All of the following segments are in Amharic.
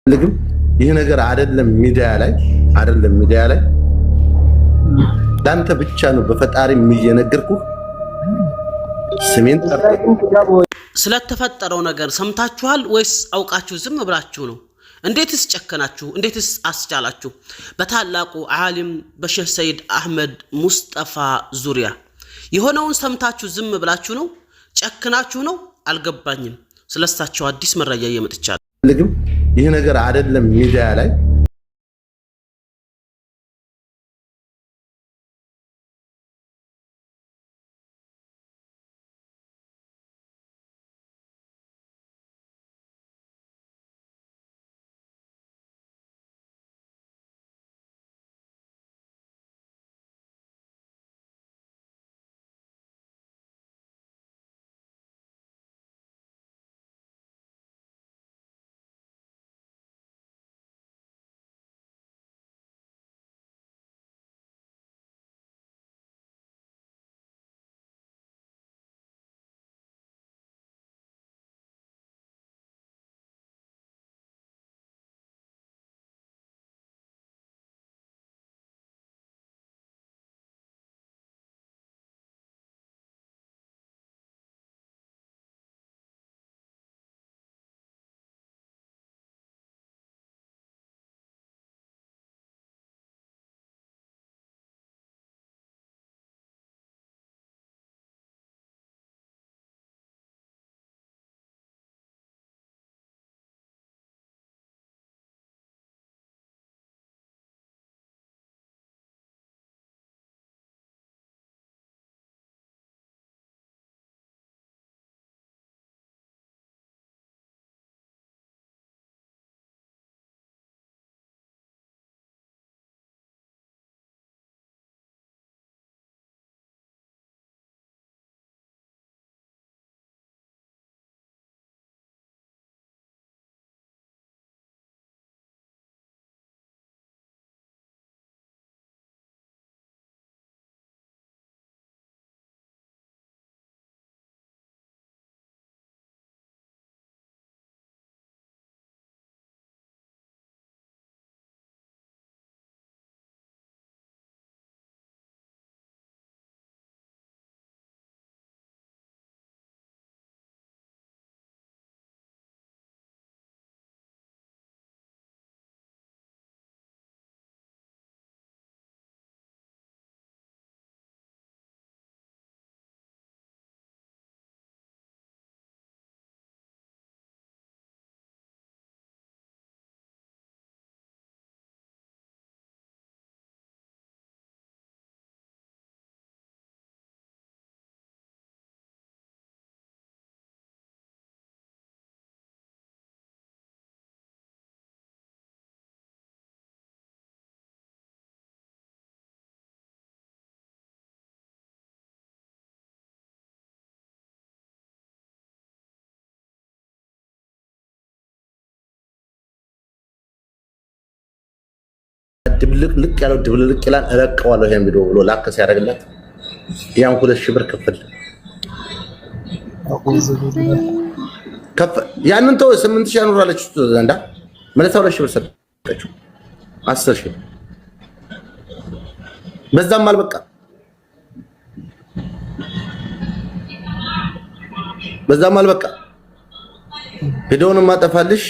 ልግም ይህ ነገር አይደለም ሚዲያ ላይ ዳንተ ብቻ ነው በፈጣሪ የሚየነገርኩ ስሜን ስለተፈጠረው ነገር ሰምታችኋል ወይስ አውቃችሁ ዝም ብላችሁ ነው? እንዴትስ ጨከናችሁ? እንዴትስ አስቻላችሁ? በታላቁ ዓሊም በሼህ ሰይድ አህመድ ሙስጠፋ ዙሪያ የሆነውን ሰምታችሁ ዝም ብላችሁ ነው? ጨከናችሁ ነው? አልገባኝም። ስለሳቸው አዲስ መረጃ እየመጥቻለሁ። ልግም ይህ ነገር አይደለም ሚዲያ ላይ ድብልቅ ያለው ድብልቅ ይላል እረቀዋለሁ ይሄን ቪዲዮ ብሎ ላከስ ያደርግላት ያን 2000 ብር ክፍል ያንን ተው 8000 ያኖራለች ዘንዳ ማለት 2000 ብር ሰጠችው 10000 በዛም አልበቃ ቪዲዮውን ማጠፋልሽ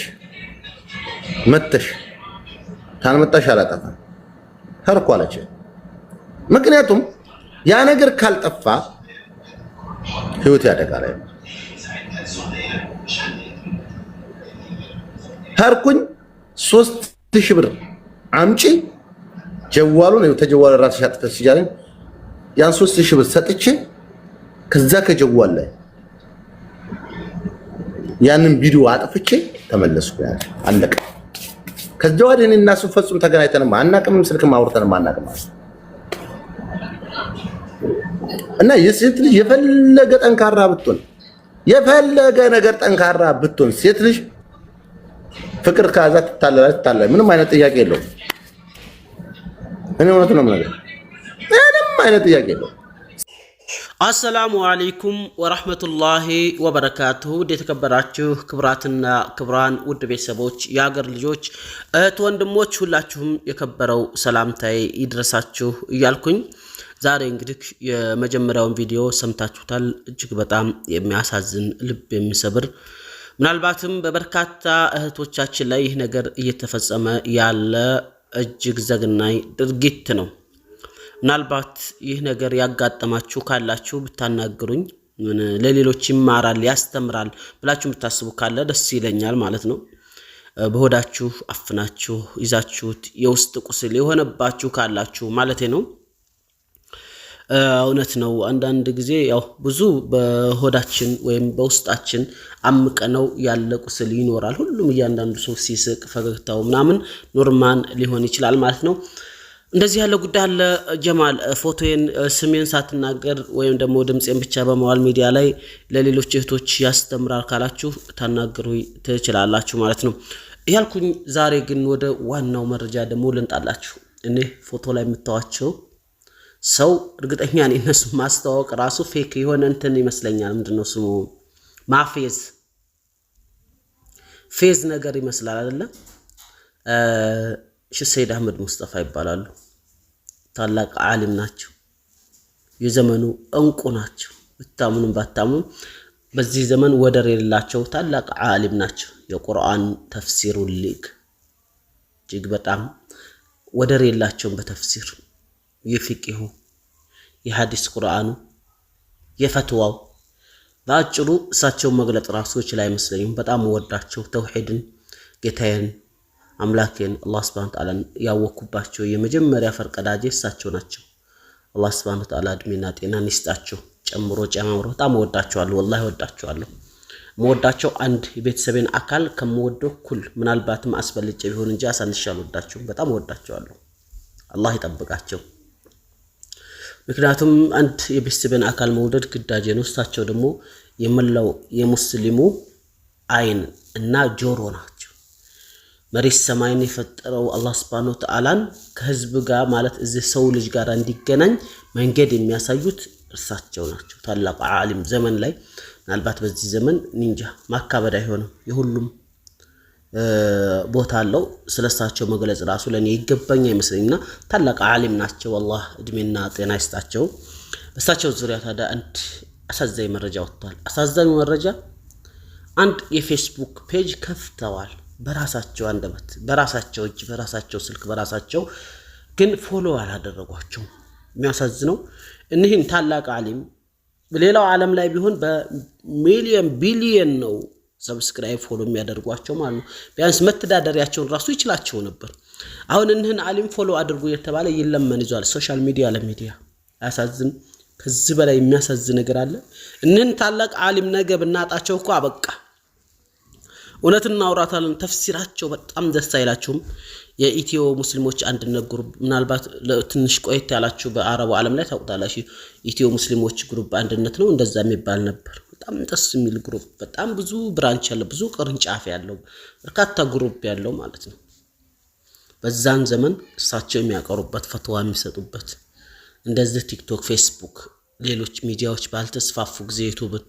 መተሽ ታልመጣሽ አላጠፋ ተርኳለች። ምክንያቱም ያ ነገር ካልጠፋ ህይወት ያደጋል። ተርኩኝ 3000 ብር አምጪ ጀዋሉን ተጀዋለ ራስሽ አጥተሽ ይያለኝ ያን 3000 ብር ሰጥቼ ከዛ ከጀዋል ላይ ያንን ቪዲዮ አጥፍቼ ተመለስኩ። ያ አለቀ። ከዛ ወዲህ እኔና እሱ ፈጽሞ ተገናኝተንም አናውቅም፣ ስልክም አውርተንም አናውቅም። እና የሴት ልጅ የፈለገ ጠንካራ ብትሆን የፈለገ ነገር ጠንካራ ብትሆን ሴት ልጅ ፍቅር ካዛ ትታለላለች። ምንም አይነት ጥያቄ የለውም። እኔ እውነቱን ነው የምነግርህ፣ ምንም አይነት ጥያቄ የለውም። አሰላሙ አለይኩም ወራህመቱላሂ ወበረካቱሁ። የተከበራችሁ ክብራትና ክብራን ውድ ቤተሰቦች የአገር ልጆች እህት ወንድሞች ሁላችሁም የከበረው ሰላምታዬ ይድረሳችሁ እያልኩኝ ዛሬ እንግዲህ የመጀመሪያውን ቪዲዮ ሰምታችሁታል። እጅግ በጣም የሚያሳዝን ልብ የሚሰብር ምናልባትም በበርካታ እህቶቻችን ላይ ይህ ነገር እየተፈጸመ ያለ እጅግ ዘግናኝ ድርጊት ነው። ምናልባት ይህ ነገር ያጋጠማችሁ ካላችሁ ብታናግሩኝ ለሌሎች ይማራል ያስተምራል ብላችሁ ብታስቡ ካለ ደስ ይለኛል ማለት ነው። በሆዳችሁ አፍናችሁ ይዛችሁት የውስጥ ቁስል የሆነባችሁ ካላችሁ ማለቴ ነው። እውነት ነው። አንዳንድ ጊዜ ያው ብዙ በሆዳችን ወይም በውስጣችን አምቀነው ያለ ቁስል ይኖራል። ሁሉም እያንዳንዱ ሰው ሲስቅ ፈገግታው ምናምን ኖርማል ሊሆን ይችላል ማለት ነው። እንደዚህ ያለ ጉዳይ አለ። ጀማል ፎቶዬን ስሜን ሳትናገር ወይም ደግሞ ድምጼን ብቻ በመዋል ሚዲያ ላይ ለሌሎች እህቶች ያስተምራል ካላችሁ ታናገሩ ትችላላችሁ ማለት ነው ያልኩኝ። ዛሬ ግን ወደ ዋናው መረጃ ደግሞ ልንጣላችሁ። እኔ ፎቶ ላይ የምታዋቸው ሰው እርግጠኛ ነኝ እነሱ ማስተዋወቅ ራሱ ፌክ የሆነ እንትን ይመስለኛል። ምንድነው ስሙ ማፌዝ ፌዝ ነገር ይመስላል አይደለ? ሰይድ አህመድ ሙስጠፋ ይባላሉ። ታላቅ ዓሊም ናቸው። የዘመኑ እንቁ ናቸው። ብታምኑም ባታምኑም በዚህ ዘመን ወደር የሌላቸው ታላቅ ዓሊም ናቸው። የቁርአን ተፍሲሩ ሊግ እጅግ በጣም ወደር የላቸውም። በተፍሲር የፊቅሁ የሐዲስ ቁርአኑ የፈትዋው በአጭሩ እሳቸውን መግለጽ ራሱ ይችላል አይመስለኝም። በጣም ወዳቸው ተውሂድን ጌታዬን አምላኬን አላህ Subhanahu Ta'ala ያወኩባቸው የመጀመሪያ ፈርቀዳጅ እሳቸው ናቸው። አላህ Subhanahu Ta'ala እድሜና ጤናን ይስጣቸው ጨምሮ በጣም ወዳቸዋለሁ። ወላሂ ወዳቸዋለሁ። መወዳቸው አንድ የቤተሰቤን አካል ከመወደው ኩል ምናልባትም አስበልጬ ቢሆን እንጂ አሳንሻለሁ ወዳቸው። በጣም ወዳቸዋለሁ። አላህ ይጠብቃቸው። ምክንያቱም አንድ የቤተሰቤን አካል መውደድ ግዳጅ ነው። እሳቸው ደግሞ የመላው የሙስሊሙ አይን እና ጆሮ ናቸው። መሬት ሰማይን የፈጠረው አላህ Subhanahu Wa Ta'ala ከህዝብ ጋር ማለት እዚህ ሰው ልጅ ጋር እንዲገናኝ መንገድ የሚያሳዩት እርሳቸው ናቸው። ታላቅ ዓሊም ዘመን ላይ ምናልባት በዚህ ዘመን ኒንጃ ማካበድ አይሆንም። የሁሉም ቦታ አለው። ስለሳቸው መግለጽ ራሱ ለኔ ይገባኝ አይመስልኝና ታላቅ ዓሊም ናቸው። አላህ እድሜና ጤና ይስጣቸው። በእሳቸው ዙሪያ ታዲያ አንድ አሳዛኝ መረጃ ወጥቷል። አሳዛኙ መረጃ አንድ የፌስቡክ ፔጅ ከፍተዋል። በራሳቸው አንደበት በራሳቸው እጅ በራሳቸው ስልክ በራሳቸው ግን ፎሎ አላደረጓቸው። የሚያሳዝነው እነዚህን ታላቅ ዓሊም በሌላው ዓለም ላይ ቢሆን በሚሊዮን ቢሊዮን ነው ሰብስክራይብ ፎሎ የሚያደርጓቸው ማለት ነው። ቢያንስ መተዳደሪያቸውን ራሱ ይችላቸው ነበር። አሁን እነዚህን ዓሊም ፎሎ አድርጉ የተባለ ይለመን ይዟል ሶሻል ሚዲያ ለሚዲያ። ያሳዝን። ከዚህ በላይ የሚያሳዝን ነገር አለ? እነዚህን ታላቅ ዓሊም ነገ ብናጣቸው እኮ አበቃ። እውነትና አውራታለን። ተፍሲራቸው በጣም ደስ አይላችሁም? የኢትዮ ሙስሊሞች አንድነት ግሩፕ ምናልባት ለትንሽ ቆይት ያላችሁ በአረቡ ዓለም ላይ ታውቁታላችሁ። ኢትዮ ሙስሊሞች ግሩፕ አንድነት ነው እንደዛ የሚባል ነበር። በጣም ደስ የሚል ግሩፕ፣ በጣም ብዙ ብራንች ያለው ብዙ ቅርንጫፍ ያለው በርካታ ግሩፕ ያለው ማለት ነው። በዛን ዘመን እሳቸው የሚያቀርቡበት ፈትዋ የሚሰጡበት እንደዚህ ቲክቶክ፣ ፌስቡክ፣ ሌሎች ሚዲያዎች ባልተስፋፉ ጊዜ ዩቲዩብን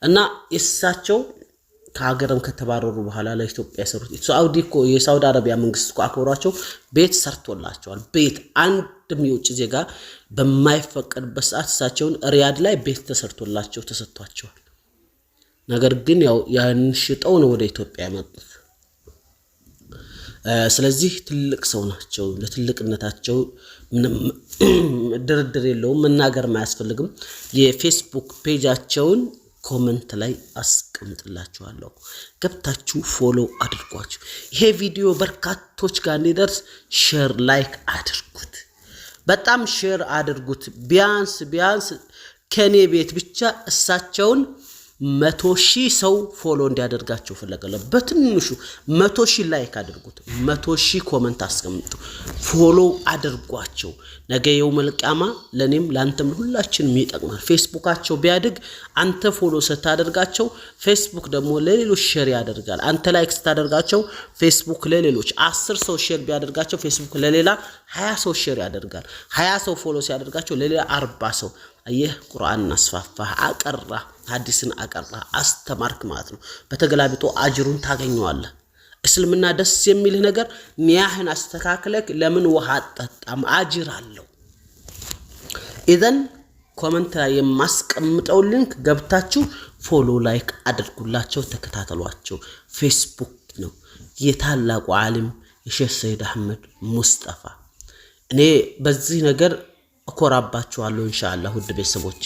እና የእሳቸው ከሀገርም ከተባረሩ በኋላ ለኢትዮጵያ ሰሩት። ሳውዲ እኮ የሳውዲ አረቢያ መንግስት እኮ አክብሯቸው ቤት ሰርቶላቸዋል። ቤት አንድም የውጭ ዜጋ በማይፈቀድበት ሰዓት እሳቸውን ሪያድ ላይ ቤት ተሰርቶላቸው ተሰጥቷቸዋል። ነገር ግን ያው ያን ሽጠው ነው ወደ ኢትዮጵያ ያመጡት። ስለዚህ ትልቅ ሰው ናቸው። ለትልቅነታቸው ድርድር የለውም፣ መናገር ማያስፈልግም። የፌስቡክ ፔጃቸውን ኮሜንት ላይ አስቀምጥላችኋለሁ። ገብታችሁ ፎሎ አድርጓችሁ ይሄ ቪዲዮ በርካቶች ጋር እንዲደርስ ሼር ላይክ አድርጉት። በጣም ሼር አድርጉት። ቢያንስ ከኔ ቤት ብቻ እሳቸውን 100,000 ሰው ፎሎ እንዲያደርጋቸው ፈለጋለሁ። በትንሹ 100,000 ላይክ አድርጉት። 100,000 ኮሜንት አስቀምጡ። ፎሎ አድርጓቸው። ነገ የውመል ቂያማ ለኔም ላንተም ሁላችንም ይጠቅማል። ፌስቡካቸው ቢያድግ አንተ ፎሎ ስታደርጋቸው ፌስቡክ ደግሞ ለሌሎች ሼር ያደርጋል። አንተ ላይክ ስታደርጋቸው ፌስቡክ ለሌሎች 10 ሰው ሼር ቢያደርጋቸው ፌስቡክ ለሌላ 20 ሰው ሼር ያደርጋል። 20 ሰው ፎሎ ሲያደርጋቸው ለሌላ 40 ሰው አየህ ቁርአንን አስፋፋህ፣ አቀራ፣ ሐዲስን አቀራ፣ አስተማርክ ማለት ነው። በተገላቢጦ አጅሩን ታገኘዋለህ። እስልምና ደስ የሚልህ ነገር ኒያህን አስተካክለክ ለምን ውሃ አጠጣም? አጅር አለው። ኢዘን ኮመንት ላይ የማስቀምጠው ሊንክ ገብታችሁ ፎሎ ላይክ አድርጉላቸው፣ ተከታተሏቸው። ፌስቡክ ነው የታላቁ ዓሊም የሼህ ሰይድ አህመድ ሙስጠፋ። እኔ በዚህ ነገር እኮራባችኋለሁ ኢንሻአላህ ውድ ቤተሰቦቼ።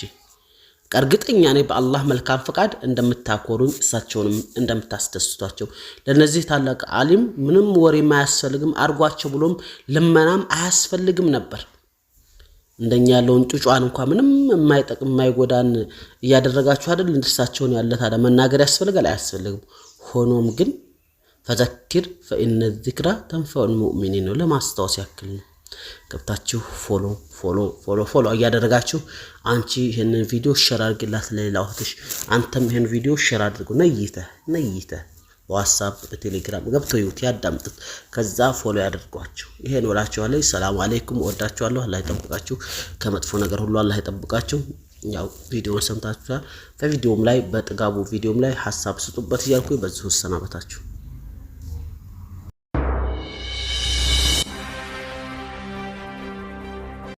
እርግጠኛ ነኝ በአላህ መልካም ፈቃድ እንደምታኮሩኝ እሳቸውንም እንደምታስደስቷቸው። ለነዚህ ታላቅ ዓሊም ምንም ወሬ ማያስፈልግም አርጓቸው ብሎም ልመናም አያስፈልግም ነበር። እንደኛ ያለውን ጩጫን እንኳን ምንም የማይጠቅም የማይጎዳን እያደረጋችሁ አይደል እሳቸውን ያለ ታዲያ መናገር ያስፈልጋል አያስፈልግም? ሆኖም ግን ፈዘኪር ፈኢነ ዚክራ ተንፈዑል ሙእሚኒን ነው ለማስታወስ ያክል ነው። ገብታችሁ ፎሎ እያደረጋችሁ አንቺ ይሄንን ቪዲዮ ሼር አድርግላት ለሌላው እህትሽ፣ አንተም ይሄን ቪዲዮ ሼር አድርጉ። ነይተህ በዋትስአፕ በቴሌግራም ገብተው ይዩት ያዳምጡት፣ ከዛ ፎሎ ያደርጓቸው። ይሄን ወላችኋለሁ። ሰላም አለይኩም፣ ወዳችኋለሁ። አላህ ይጠብቃችሁ ከመጥፎ ነገር ሁሉ አላህ ይጠብቃችሁ። ያው ቪዲዮውን ሰምታችኋል። በቪዲዮም ላይ በጥጋቡ ቪዲዮም ላይ ሐሳብ ስጡበት እያልኩ በዚሁ ሰናበታችሁ።